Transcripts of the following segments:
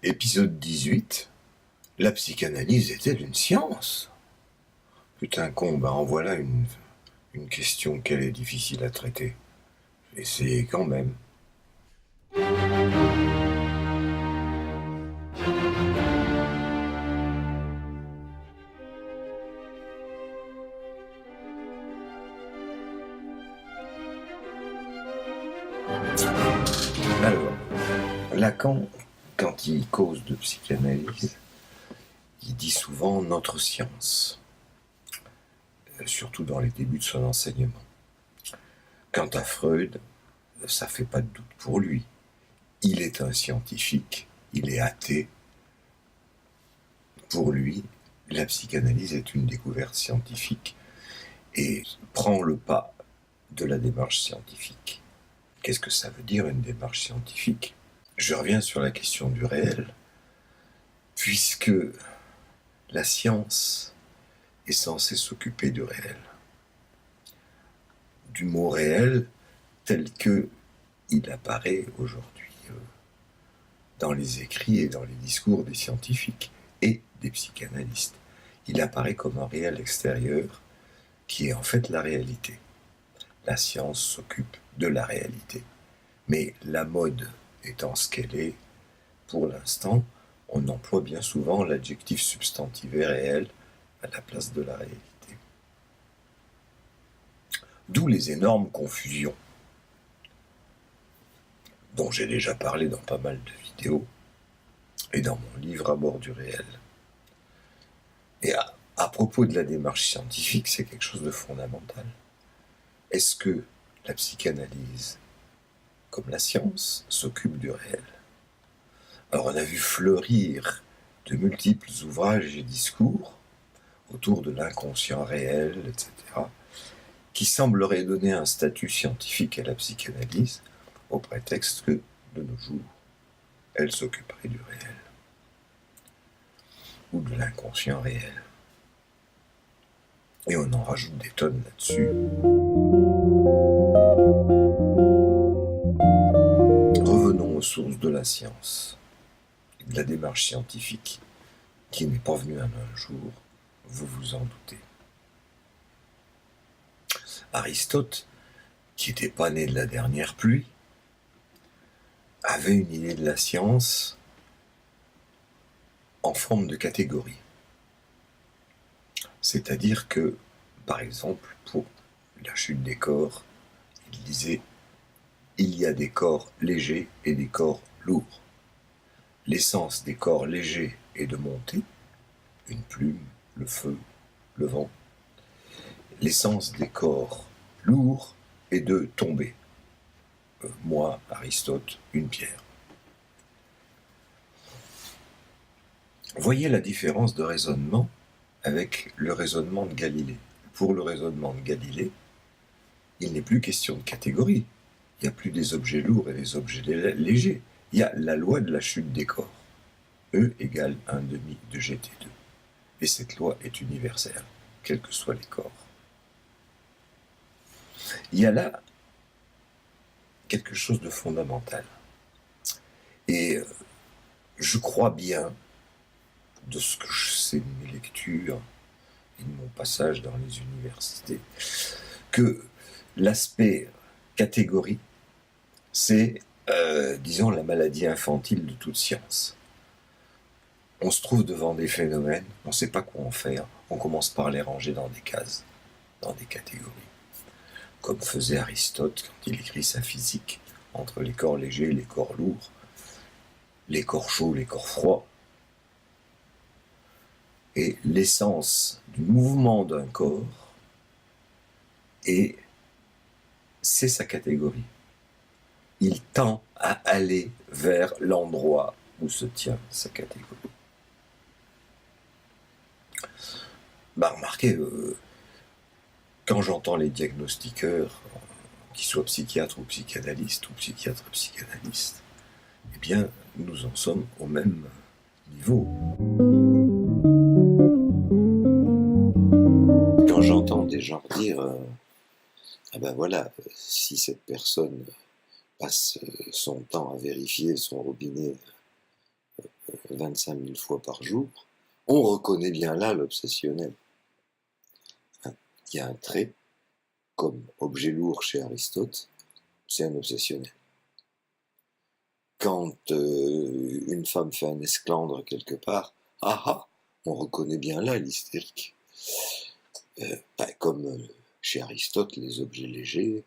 Épisode 18. La psychanalyse est-elle une science? Putain con, en voilà une question qu'elle est difficile à traiter. Essayez quand même. Alors, Lacan, quand il cause de psychanalyse, il dit souvent notre science, surtout dans les débuts de son enseignement. Quant à Freud, ça fait pas de doute pour lui. Il est un scientifique, il est athée. Pour lui, la psychanalyse est une découverte scientifique et prend le pas de la démarche scientifique. Qu'est-ce que ça veut dire une démarche scientifique? Je reviens sur la question du réel, puisque la science est censée s'occuper du réel. Du mot réel tel que il apparaît aujourd'hui dans les écrits et dans les discours des scientifiques et des psychanalystes. Il apparaît comme un réel extérieur qui est en fait la réalité. La science s'occupe de la réalité. Mais la mode étant ce qu'elle est, pour l'instant, on emploie bien souvent l'adjectif substantivé réel à la place de la réalité. D'où les énormes confusions, dont j'ai déjà parlé dans pas mal de vidéos, et dans mon livre À bord du réel. Et à propos de la démarche scientifique, c'est quelque chose de fondamental. Est-ce que la psychanalyse, comme la science, s'occupe du réel? Alors on a vu fleurir de multiples ouvrages et discours autour de l'inconscient réel, etc., qui sembleraient donner un statut scientifique à la psychanalyse au prétexte que, de nos jours, elle s'occuperait du réel ou de l'inconscient réel. Et on en rajoute des tonnes là-dessus. Revenons aux sources de la science, de la démarche scientifique, qui n'est pas venue en un jour, vous vous en doutez. Aristote, qui n'était pas né de la dernière pluie, avait une idée de la science en forme de catégorie. C'est-à-dire que, par exemple, pour la chute des corps, il disait « Il y a des corps légers et des corps lourds. L'essence des corps légers est de monter, une plume, le feu, le vent. L'essence des corps lourds est de tomber. Moi, Aristote, une pierre. » Voyez la différence de raisonnement avec le raisonnement de Galilée. Pour le raisonnement de Galilée, il n'est plus question de catégorie. Il n'y a plus des objets lourds et des objets légers. Il y a la loi de la chute des corps. E égale 1/2 de GT2. Et cette loi est universelle, quels que soient les corps. Il y a là quelque chose de fondamental. Et je crois bien, de ce que je sais de mes lectures et de mon passage dans les universités, que l'aspect catégorie, c'est, disons, la maladie infantile de toute science. On se trouve devant des phénomènes, on ne sait pas quoi en faire, on commence par les ranger dans des cases, dans des catégories. Comme faisait Aristote quand il écrit sa physique, entre les corps légers et les corps lourds, les corps chauds, les corps froids. Et l'essence du mouvement d'un corps, et c'est sa catégorie. Il tend à aller vers l'endroit où se tient sa catégorie. Remarquez, quand j'entends les diagnostiqueurs, qu'ils soient psychiatres ou psychanalystes, eh bien, nous en sommes au même niveau. Quand j'entends des gens dire ah ben voilà, si cette personne passe son temps à vérifier son robinet 25 000 fois par jour, on reconnaît bien là l'obsessionnel. Il y a un trait, comme objet lourd chez Aristote, c'est un obsessionnel. Quand une femme fait un esclandre quelque part, on reconnaît bien là l'hystérique. Comme chez Aristote, les objets légers,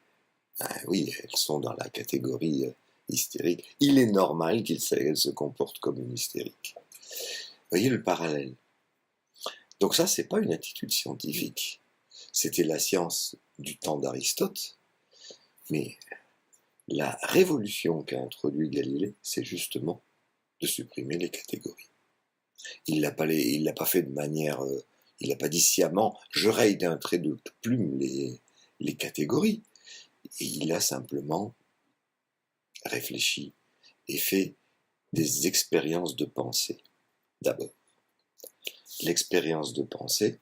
oui, elles sont dans la catégorie hystérique. Il est normal qu'elles se comportent comme une hystérique. Vous voyez le parallèle. Donc ça, c'est pas une attitude scientifique. C'était la science du temps d'Aristote, mais la révolution qu'a introduit Galilée, c'est justement de supprimer les catégories. Il l'a pas fait de manière, il n'a pas dit sciemment, je raye d'un trait de plume les catégories. Et il a simplement réfléchi et fait des expériences de pensée. D'abord, l'expérience de pensée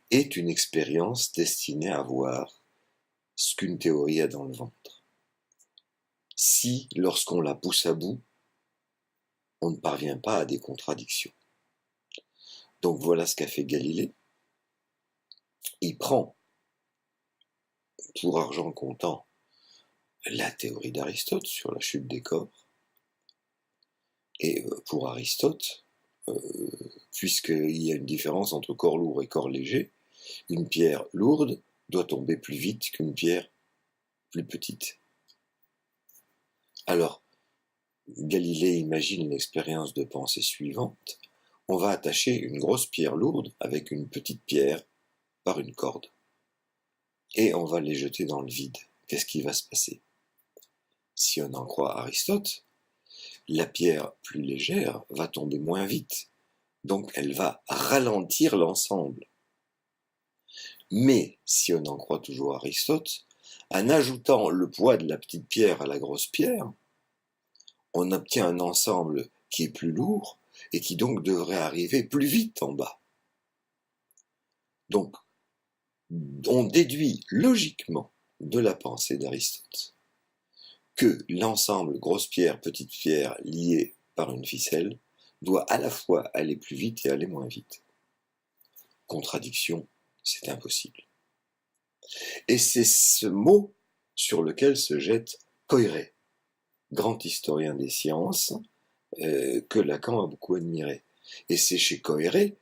est une expérience destinée à voir ce qu'une théorie a dans le ventre. Si, lorsqu'on la pousse à bout, on ne parvient pas à des contradictions. Donc voilà ce qu'a fait Galilée. Il prend, pour argent comptant, la théorie d'Aristote sur la chute des corps. Et pour Aristote, puisqu'il y a une différence entre corps lourd et corps léger, une pierre lourde doit tomber plus vite qu'une pierre plus petite. Alors, Galilée imagine l'expérience de pensée suivante. On va attacher une grosse pierre lourde avec une petite pierre par une corde. Et on va les jeter dans le vide. Qu'est-ce qui va se passer? Si on en croit Aristote, la pierre plus légère va tomber moins vite. Donc elle va ralentir l'ensemble. Mais, si on en croit toujours Aristote, en ajoutant le poids de la petite pierre à la grosse pierre, on obtient un ensemble qui est plus lourd et qui donc devrait arriver plus vite en bas. Donc, on déduit logiquement de la pensée d'Aristote que l'ensemble grosse pierre, petite pierre lié par une ficelle doit à la fois aller plus vite et aller moins vite. Contradiction, c'est impossible. Et c'est ce mot sur lequel se jette Coiré, grand historien des sciences, que Lacan a beaucoup admiré. Et c'est chez Coiré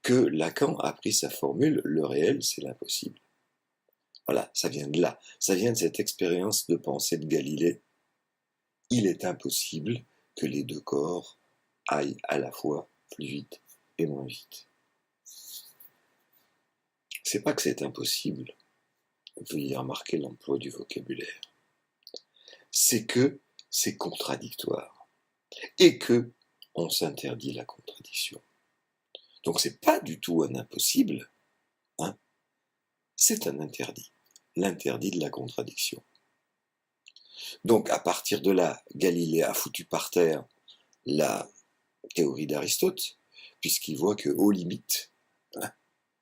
que Lacan a pris sa formule « le réel, c'est l'impossible ». Voilà, ça vient de là, ça vient de cette expérience de pensée de Galilée. Il est impossible que les deux corps aillent à la fois plus vite et moins vite. C'est pas que c'est impossible, vous y remarquez l'emploi du vocabulaire, c'est que c'est contradictoire et que on s'interdit la contradiction. Donc c'est pas du tout un impossible, hein, c'est un interdit, l'interdit de la contradiction. Donc à partir de là, Galilée a foutu par terre la théorie d'Aristote, puisqu'il voit que aux limites, hein,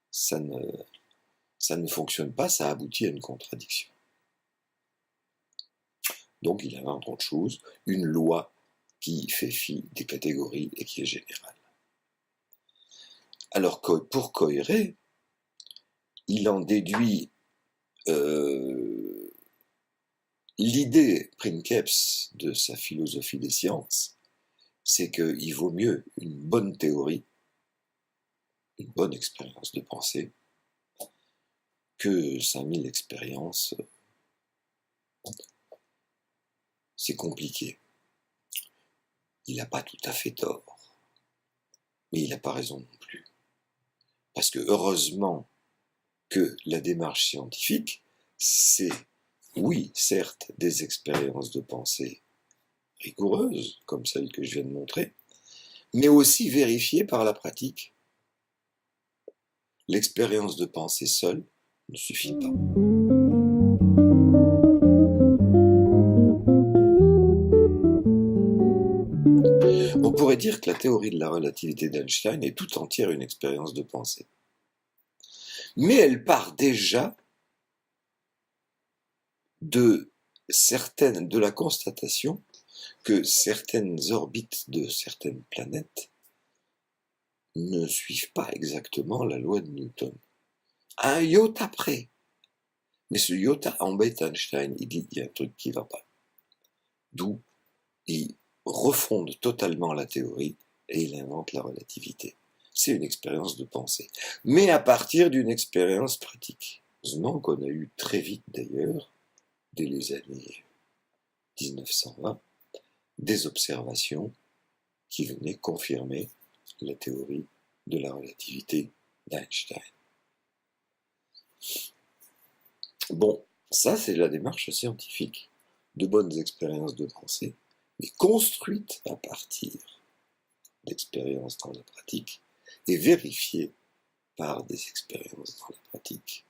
ça ne fonctionne pas, ça aboutit à une contradiction. Donc il invente autre chose, une loi qui fait fi des catégories et qui est générale. Alors pour Coiré, il en déduit l'idée princeps de sa philosophie des sciences, c'est qu'il vaut mieux une bonne théorie, une bonne expérience de pensée, que 5000 expériences. C'est compliqué. Il n'a pas tout à fait tort, mais il n'a pas raison non plus. Parce que heureusement que la démarche scientifique, c'est, oui, certes, des expériences de pensée rigoureuses, comme celles que je viens de montrer, mais aussi vérifiées par la pratique. L'expérience de pensée seule ne suffit pas. On pourrait dire que la théorie de la relativité d'Einstein est tout entière une expérience de pensée. Mais elle part déjà de la constatation que certaines orbites de certaines planètes ne suivent pas exactement la loi de Newton. À un iota près. Mais ce iota embête Einstein, il dit qu'il y a un truc qui ne va pas. D'où il refonde totalement la théorie et il invente la relativité. C'est une expérience de pensée. Mais à partir d'une expérience pratique. Heureusement qu'on a eu très vite d'ailleurs, dès les années 1920, des observations qui venaient confirmer la théorie de la relativité d'Einstein. Bon, ça c'est la démarche scientifique, de bonnes expériences de pensée, mais construites à partir d'expériences dans la pratique et vérifiées par des expériences dans la pratique.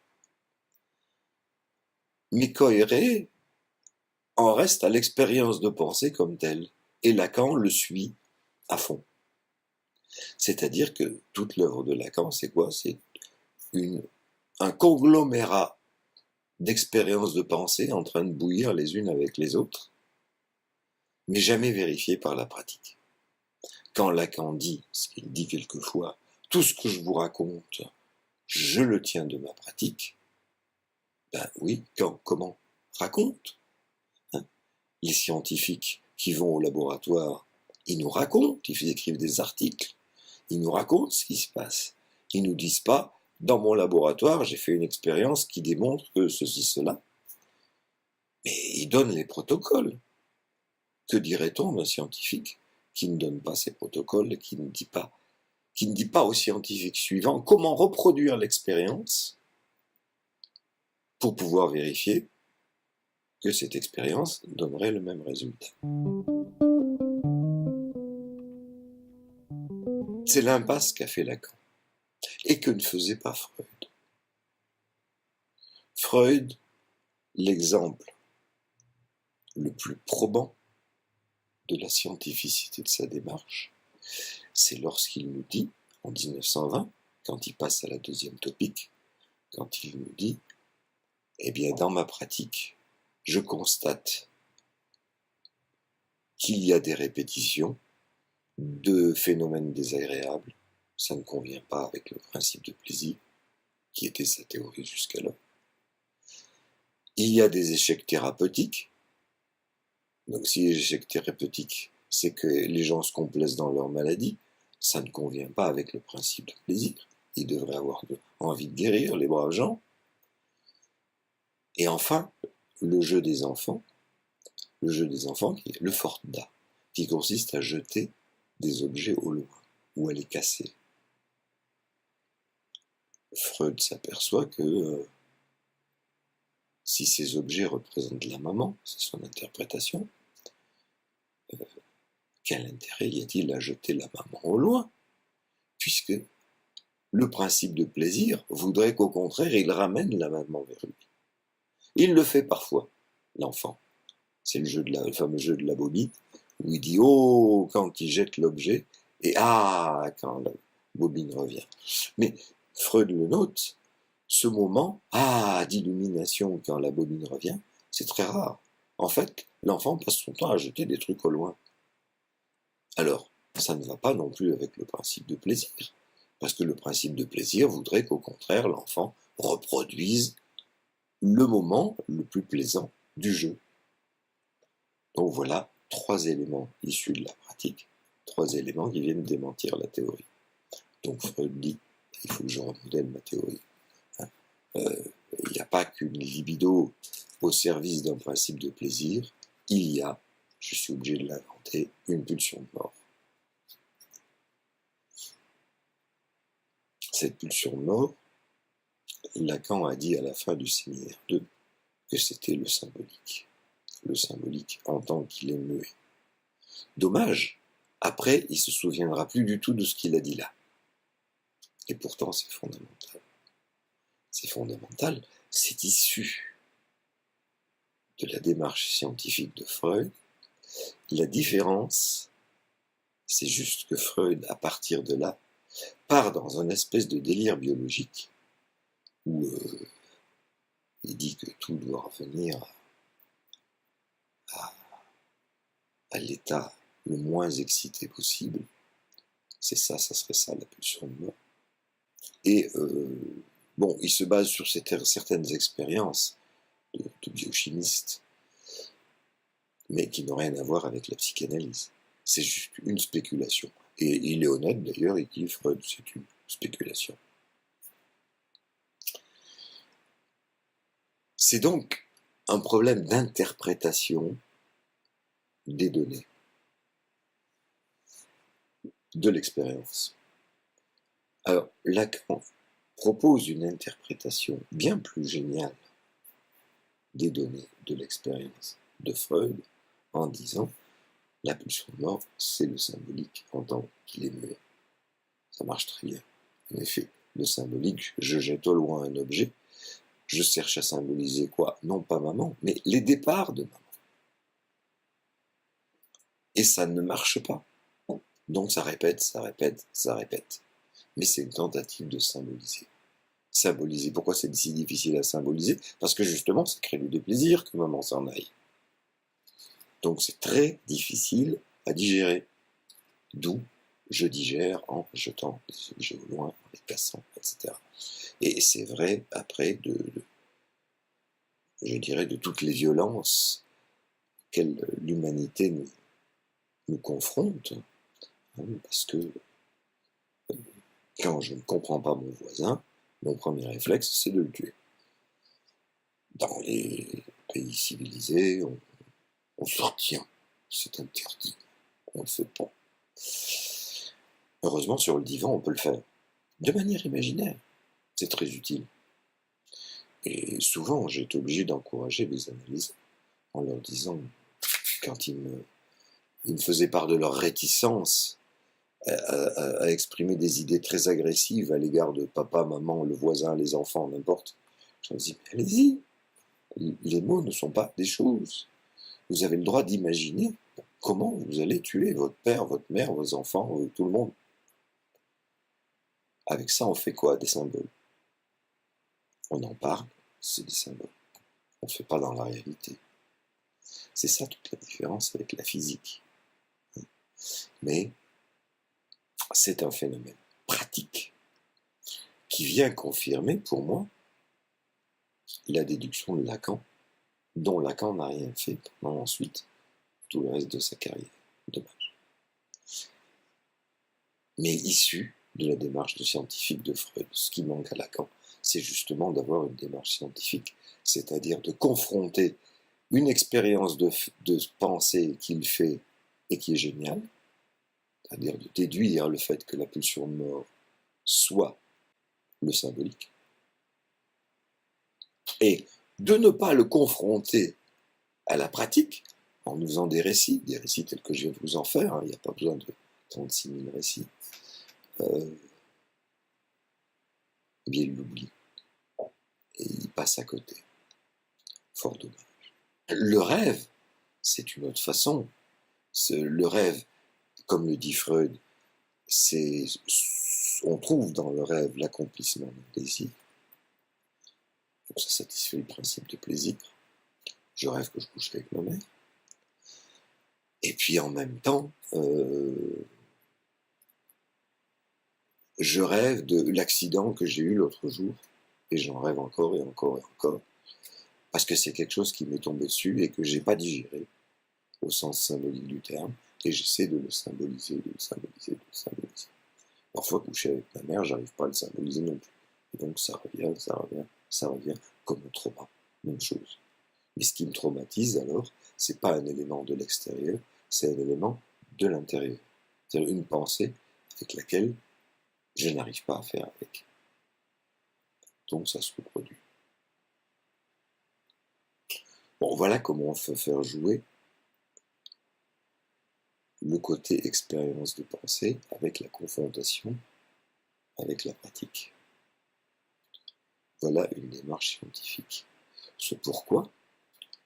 Mais Coiré en reste à l'expérience de pensée comme telle, et Lacan le suit à fond. C'est-à-dire que toute l'œuvre de Lacan, c'est quoi? C'est un conglomérat d'expériences de pensée en train de bouillir les unes avec les autres, mais jamais vérifiées par la pratique. Quand Lacan dit, ce qu'il dit quelquefois, tout ce que je vous raconte, je le tiens de ma pratique, ben oui, comment? Raconte. Les scientifiques qui vont au laboratoire, ils nous racontent, ils écrivent des articles, ils nous racontent ce qui se passe. Ils ne nous disent pas, dans mon laboratoire, j'ai fait une expérience qui démontre que ceci, cela. Mais ils donnent les protocoles. Que dirait-on d'un scientifique qui ne donne pas ces protocoles et qui ne dit pas aux scientifiques suivants comment reproduire l'expérience pour pouvoir vérifier que cette expérience donnerait le même résultat. C'est l'impasse qu'a fait Lacan et que ne faisait pas Freud. Freud, l'exemple le plus probant de la scientificité de sa démarche, c'est lorsqu'il nous dit, en 1920, quand il passe à la deuxième topique, quand il nous dit « Eh bien, dans ma pratique, je constate qu'il y a des répétitions de phénomènes désagréables, ça ne convient pas avec le principe de plaisir, qui était sa théorie jusqu'alors. Il y a des échecs thérapeutiques. Donc si les échecs thérapeutiques, c'est que les gens se complaisent dans leur maladie, ça ne convient pas avec le principe de plaisir. Ils devraient avoir envie de guérir, les braves gens. Et enfin, le jeu des enfants qui est le fortda, qui consiste à jeter des objets au loin ou à les casser. Freud s'aperçoit que si ces objets représentent la maman, c'est son interprétation, quel intérêt y a-t-il à jeter la maman au loin? Puisque le principe de plaisir voudrait qu'au contraire, il ramène la maman vers lui. Il le fait parfois, l'enfant. C'est le fameux jeu de la bobine, où il dit « Oh » quand il jette l'objet, et « Ah » quand la bobine revient. Mais Freud le note, ce moment « Ah » d'illumination quand la bobine revient, c'est très rare. En fait, l'enfant passe son temps à jeter des trucs au loin. Alors, ça ne va pas non plus avec le principe de plaisir, parce que le principe de plaisir voudrait qu'au contraire, l'enfant reproduise le moment le plus plaisant du jeu. Donc voilà 3 éléments issus de la pratique, 3 éléments qui viennent démentir la théorie. Donc Freud dit, il faut que je remodèle ma théorie. Il n'y a pas qu'une libido au service d'un principe de plaisir, il y a, je suis obligé de l'inventer, une pulsion de mort. Cette pulsion de mort, Lacan a dit à la fin du séminaire 2 que c'était le symbolique en tant qu'il est muet. Dommage, après il se souviendra plus du tout de ce qu'il a dit là. Et pourtant c'est fondamental. C'est fondamental, c'est issu de la démarche scientifique de Freud. La différence, c'est juste que Freud, à partir de là, part dans une espèce de délire biologique où il dit que tout doit revenir à l'état le moins excité possible. C'est ça, ça serait ça la pulsion de mort. Et bon, il se base sur certaines expériences de biochimistes, mais qui n'ont rien à voir avec la psychanalyse. C'est juste une spéculation. Et il est honnête d'ailleurs, il dit Freud, c'est une spéculation. C'est donc un problème d'interprétation des données, de l'expérience. Alors, Lacan propose une interprétation bien plus géniale des données de l'expérience de Freud en disant la pulsion de mort, c'est le symbolique en tant qu'il est muet. Ça marche très bien. En effet, le symbolique, je jette au loin un objet, je cherche à symboliser quoi? Non pas maman, mais les départs de maman. Et ça ne marche pas. Donc ça répète, ça répète, ça répète. Mais c'est une tentative de symboliser. Symboliser. Pourquoi c'est si difficile à symboliser? Parce que justement, ça crée du déplaisir que maman s'en aille. Donc c'est très difficile à digérer. D'où je digère en jetant les objets au loin, en les cassant, etc. Et c'est vrai après je dirais, de toutes les violences auxquelles l'humanité nous confronte, hein, parce que quand je ne comprends pas mon voisin, mon premier réflexe, c'est de le tuer. Dans les pays civilisés, on s'en c'est interdit, on ne le fait pas. Heureusement, sur le divan, on peut le faire, de manière imaginaire. C'est très utile. Et souvent, j'ai été obligé d'encourager les analystes en leur disant, quand ils me faisaient part de leur réticence à exprimer des idées très agressives à l'égard de papa, maman, le voisin, les enfants, n'importe, je leur dis, allez-y, les mots ne sont pas des choses. Vous avez le droit d'imaginer comment vous allez tuer votre père, votre mère, vos enfants, tout le monde. Avec ça, on fait quoi? Des symboles. On en parle, c'est des symboles. On ne fait pas dans la réalité. C'est ça toute la différence avec la physique. Mais c'est un phénomène pratique qui vient confirmer pour moi la déduction de Lacan, dont Lacan n'a rien fait pendant ensuite tout le reste de sa carrière. Dommage. Mais issu de la démarche de scientifique de Freud. Ce qui manque à Lacan, c'est justement d'avoir une démarche scientifique, c'est-à-dire de confronter une expérience de pensée qu'il fait et qui est géniale, c'est-à-dire de déduire le fait que la pulsion de mort soit le symbolique, et de ne pas le confronter à la pratique en nous faisant des récits tels que je viens de vous en faire, hein, il n'y a pas besoin de 36 000 récits, eh bien il l'oublie, et il passe à côté. Fort dommage. Le rêve, c'est une autre façon. Le rêve, comme le dit Freud, on trouve dans le rêve l'accomplissement d'un désir. Donc ça satisfait le principe de plaisir. Je rêve que je couche avec ma mère. Et puis en même temps, je rêve de l'accident que j'ai eu l'autre jour. Et j'en rêve encore et encore et encore. Parce que c'est quelque chose qui m'est tombé dessus et que je n'ai pas digéré, au sens symbolique du terme. Et j'essaie de le symboliser, de le symboliser, de le symboliser. Parfois, coucher avec ma mère, j'arrive pas à le symboliser non plus. Et donc ça revient, ça revient, ça revient, comme un trauma. Même chose. Mais ce qui me traumatise alors, c'est pas un élément de l'extérieur, c'est un élément de l'intérieur. C'est-à-dire une pensée avec laquelle je n'arrive pas à faire avec. Donc ça se reproduit. Bon, voilà comment on peut faire jouer le côté expérience de pensée avec la confrontation avec la pratique. Voilà une démarche scientifique. Ce pourquoi,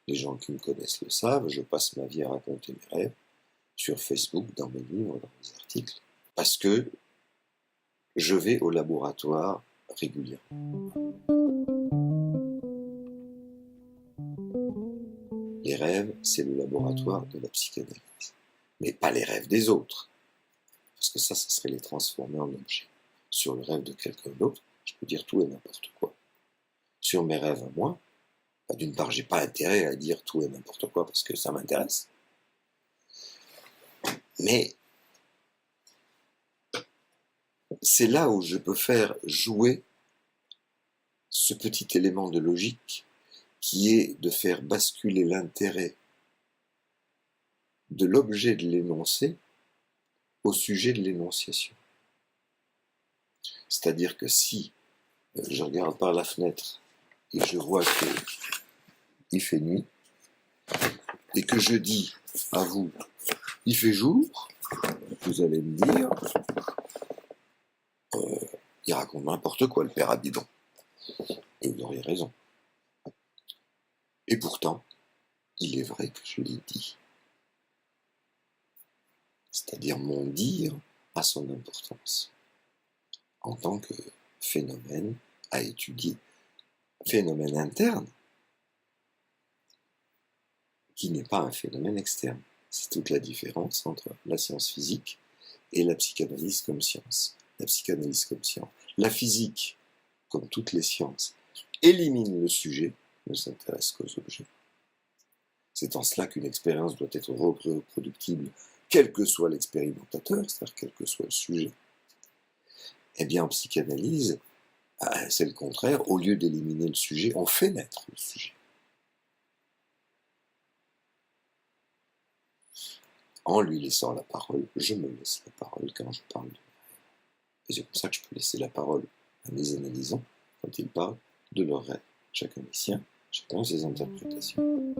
les gens qui me connaissent le savent, je passe ma vie à raconter mes rêves sur Facebook, dans mes livres, dans mes articles, parce que je vais au laboratoire régulièrement. Les rêves, c'est le laboratoire de la psychanalyse. mais pas les rêves des autres, parce que ça serait les transformer en objets. Sur le rêve de quelqu'un d'autre, je peux dire tout et n'importe quoi. Sur mes rêves à moi, d'une part, j'ai pas intérêt à dire tout et n'importe quoi parce que ça m'intéresse, mais c'est là où je peux faire jouer ce petit élément de logique qui est de faire basculer l'intérêt de l'objet de l'énoncé au sujet de l'énonciation. C'est-à-dire que si je regarde par la fenêtre et je vois qu'il fait nuit, et que je dis à vous, il fait jour, vous allez me dire, il raconte n'importe quoi, le père Abidon. Et vous auriez raison. Et pourtant, il est vrai que je l'ai dit. C'est-à-dire mon dire a son importance en tant que phénomène à étudier, phénomène interne, qui n'est pas un phénomène externe. C'est toute la différence entre la science physique et la psychanalyse comme science. La psychanalyse comme science. La physique, comme toutes les sciences, élimine le sujet, ne s'intéresse qu'aux objets. C'est en cela qu'une expérience doit être reproductible, quel que soit l'expérimentateur, c'est-à-dire quel que soit le sujet. Eh bien, en psychanalyse, c'est le contraire. Au lieu d'éliminer le sujet, on fait naître le sujet. En lui laissant la parole, je me laisse la parole quand je parle. Et c'est pour ça que je peux laisser la parole à mes analysants quand ils parlent de leurs rêves. Chacun est sien, chacun a ses interprétations.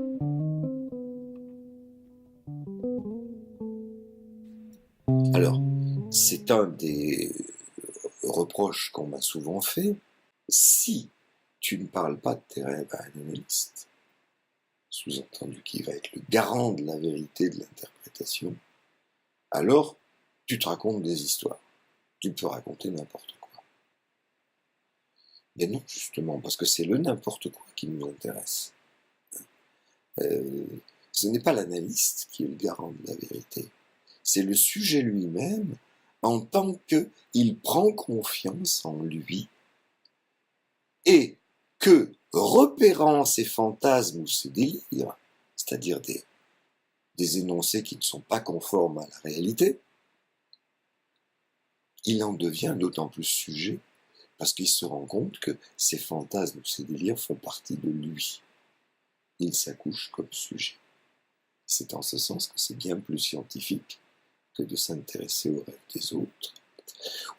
Alors, c'est un des reproches qu'on m'a souvent fait. Si tu ne parles pas de tes rêves à un analyste, sous-entendu qui va être le garant de la vérité de l'interprétation, alors tu te racontes des histoires. Tu peux raconter n'importe quoi. Mais non, justement, parce que c'est le n'importe quoi qui nous intéresse. Ce n'est pas l'analyste qui est le garant de la vérité. C'est le sujet lui-même en tant qu'il prend confiance en lui et que, repérant ses fantasmes ou ses délires, c'est-à-dire des énoncés qui ne sont pas conformes à la réalité, il en devient d'autant plus sujet parce qu'il se rend compte que ces fantasmes ou ces délires font partie de lui. Il s'accouche comme sujet. C'est en ce sens que c'est bien plus scientifique que de s'intéresser aux rêves des autres,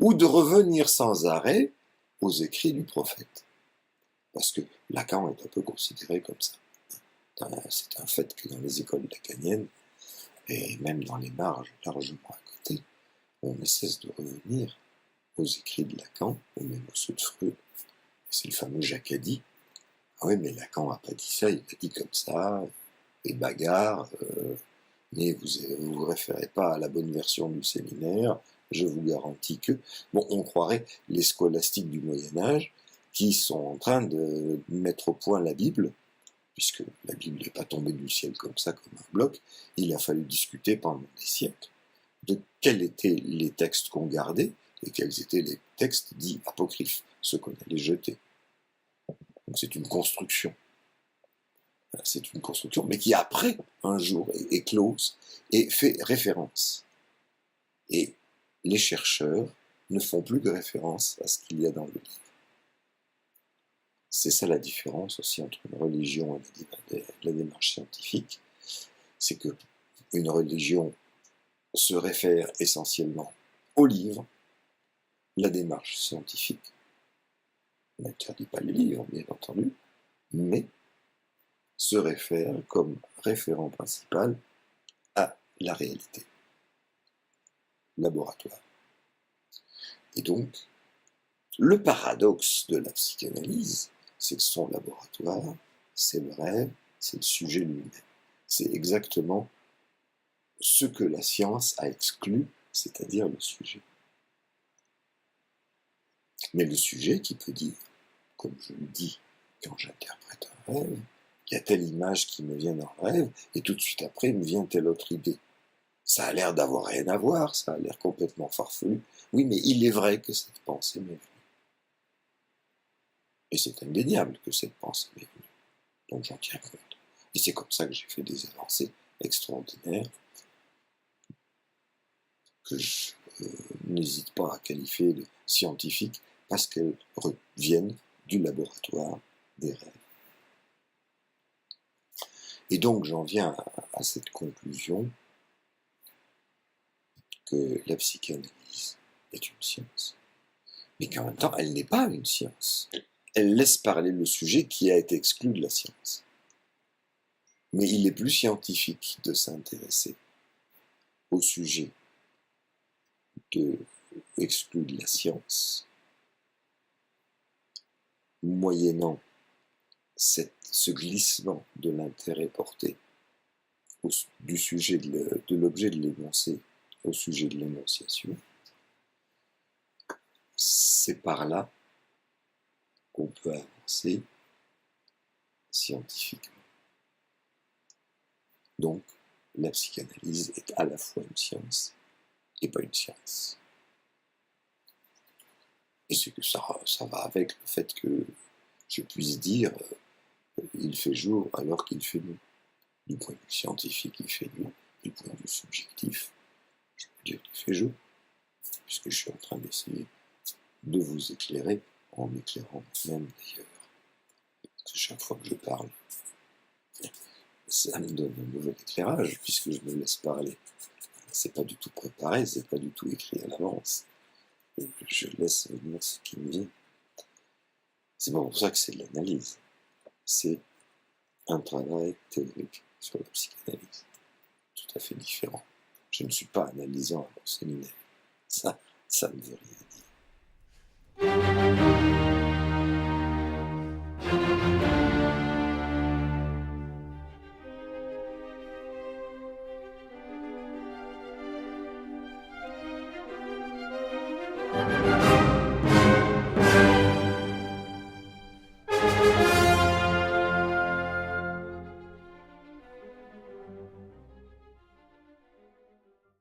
ou de revenir sans arrêt aux écrits du prophète. Parce que Lacan est un peu considéré comme ça. C'est un fait que dans les écoles lacaniennes, et même dans les marges largement à côté, on ne cesse de revenir aux écrits de Lacan, ou même aux ceux de Freud. C'est le fameux Jacadi. Ah oui, mais Lacan n'a pas dit ça, il a dit comme ça, et bagarre, mais vous vous référez pas à la bonne version du séminaire, je vous garantis que... Bon, on croirait les scolastiques du Moyen-Âge qui sont en train de mettre au point la Bible, puisque la Bible n'est pas tombée du ciel comme ça, comme un bloc, il a fallu discuter pendant des siècles de quels étaient les textes qu'on gardait et quels étaient les textes dits apocryphes, ceux qu'on allait jeter. Donc c'est une construction. C'est une construction, mais qui après, un jour, éclose et fait référence. Et les chercheurs ne font plus de référence à ce qu'il y a dans le livre. C'est ça la différence aussi entre une religion et la démarche scientifique. C'est que une religion se réfère essentiellement au livre, la démarche scientifique n'interdit pas le livre, bien entendu, mais se réfère comme référent principal à la réalité, laboratoire. Et donc, le paradoxe de la psychanalyse, c'est que son laboratoire, c'est le rêve, c'est le sujet lui-même. C'est exactement ce que la science a exclu, c'est-à-dire le sujet. Mais le sujet qui peut dire, comme je le dis quand j'interprète un rêve, il y a telle image qui me vient dans le rêve, et tout de suite après, me vient telle autre idée. Ça a l'air d'avoir rien à voir, ça a l'air complètement farfelu. Oui, mais il est vrai que cette pensée m'est venue. Et c'est indéniable que cette pensée m'est venue. Donc j'en tiens compte. Et c'est comme ça que j'ai fait des avancées extraordinaires que je n'hésite pas à qualifier de scientifiques parce qu'elles reviennent du laboratoire des rêves. Et donc j'en viens à cette conclusion que la psychanalyse est une science, mais qu'en même temps elle n'est pas une science. Elle laisse parler le sujet qui a été exclu de la science. Mais il est plus scientifique de s'intéresser au sujet exclu de la science, moyennant ce glissement de l'intérêt porté du sujet de l'objet de l'énoncé au sujet de l'énonciation. C'est par là qu'on peut avancer scientifiquement. Donc, la psychanalyse est à la fois une science et pas une science. Et c'est que ça va avec le fait que je puisse dire il fait jour alors qu'il fait nuit. Du point de vue scientifique, il fait nuit. Du point de vue subjectif, je peux dire qu'il fait jour, puisque je suis en train d'essayer de vous éclairer en m'éclairant même d'ailleurs. Parce que chaque fois que je parle, ça me donne un nouvel éclairage, puisque je me laisse parler. C'est pas du tout préparé, c'est pas du tout écrit à l'avance. Je laisse venir ce qui me vient. C'est pas pour ça que c'est de l'analyse. C'est un travail théorique sur la psychanalyse. Tout à fait différent. Je ne suis pas analysant à mon séminaire. Ça ne veut rien dire.